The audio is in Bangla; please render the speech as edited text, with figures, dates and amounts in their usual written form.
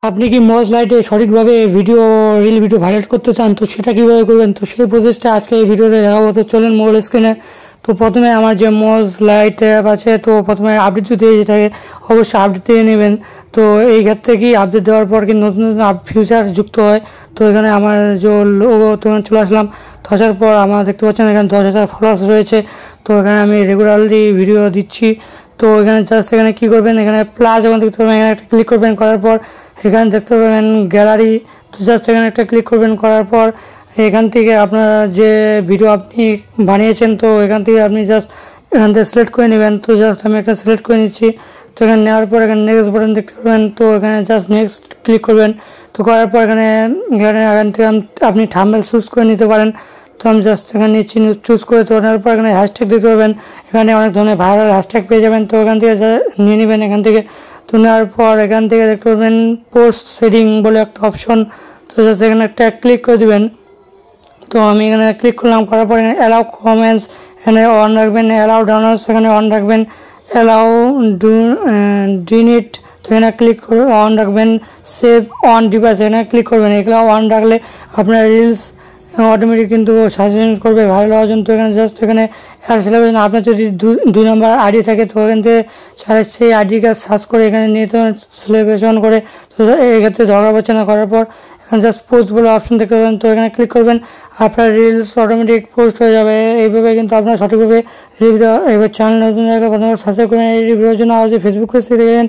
আপনি কি মজ লাইটে সঠিকভাবে রিল ভিডিও ভাইরাল করতে চান? তো সেটা কীভাবে করবেন, তো সেই প্রসেসটা আজকে এই ভিডিওতে দেখাবো। তো চলেন মোবাইল স্ক্রিনে। তো প্রথমে আমার যে মজ লাইট অ্যাপ আছে, তো প্রথমে আপডেট যদি এসে থাকে অবশ্যই আপডেট দিয়ে নেবেন। তো এই ক্ষেত্রে কি আপডেট দেওয়ার পর কি নতুন নতুন ফিচার যুক্ত হয়। তো এখানে আমার যে লোগো তখন চলে আসলাম। তো আসার পর আমার দেখতে পাচ্ছেন এখানে 10,000 ফলোয়ার্স রয়েছে। তো এখানে আমি রেগুলারলি ভিডিও দিচ্ছি। তো এখানে জাস্ট এখানে কী করবেন, এখানে প্লাস যখন দেখতে পাবেন এখানে একটা ক্লিক করবেন, করার পর এখানে দেখতে পাবেন গ্যালারি। তো জাস্ট এখানে একটা ক্লিক করবেন, করার পর এখান থেকে আপনার যে ভিডিও আপনি বানিয়েছেন, তো এখান থেকে আপনি জাস্ট এখান থেকে সিলেক্ট করে নেবেন। তো জাস্ট আমি একটা সিলেক্ট করে নিচ্ছি। তো এখানে নেওয়ার পর এখানে নেক্সট বাটন দেখতে পাবেন। তো এখানে জাস্ট নেক্সট ক্লিক করবেন। তো করার পর এখানে এখান থেকে আপনি থাম্বনেল চুজ করে নিতে পারেন। তো আমি জাস্ট এখানে নিচ্ছি, চুজ করে। তো নেওয়ার পর এখানে হ্যাশট্যাগ দিতে পারবেন। এখানে অনেক ধরনের ভাইরাল হ্যাশট্যাগ পেয়ে যাবেন। তো এখান থেকে নিয়ে নেবেন এখান থেকে। তো নেওয়ার পর এখান থেকে দেখতে পাবেন পোস্ট সেটিং বলে একটা অপশন। তো জাস্ট এখানে একটা ক্লিক করে দেবেন। তো আমি এখানে ক্লিক করলাম, করার পর এখানে অ্যালাউ কমেন্টস এখানে অন রাখবেন, অ্যালাউ ডাউনলোডস এখানে অন রাখবেন, অ্যালাউ ডিনিট তো এখানে ক্লিক করে অন রাখবেন, সেভ অন ডিভাইস এখানে ক্লিক করবেন। এগুলো অন রাখলে আপনার রিলস অটোমেটিক কিন্তু সাজেশন করবে ভাইরাল হওয়ার জন্য। তো এখানে জাস্ট এখানে অ্যাড সিলেকশন, আপনার যদি 2 নম্বর আইডি থাকে তো এখান থেকে সেই আইডিকে সার্চ করে এখানে নিয়ে তো সিলেকশন করে। তো এক্ষেত্রে ঝগড়া পাচ্ছে না। করার পর এখানে জাস্ট পোস্ট বলে অপশন দেখতে পাবেন। তো এখানে ক্লিক করবেন, আপনার রিলস অটোমেটিক পোস্ট হয়ে যাবে। এইভাবে কিন্তু আপনার সঠিকভাবে রিভিউ দেওয়া। এবার চ্যানেল নতুন জায়গায় প্রথমে সাবস্ক্রাইব করেন এই রিভিউর জন্য। আজ ফেসবুক পেজ থেকে দেখেন।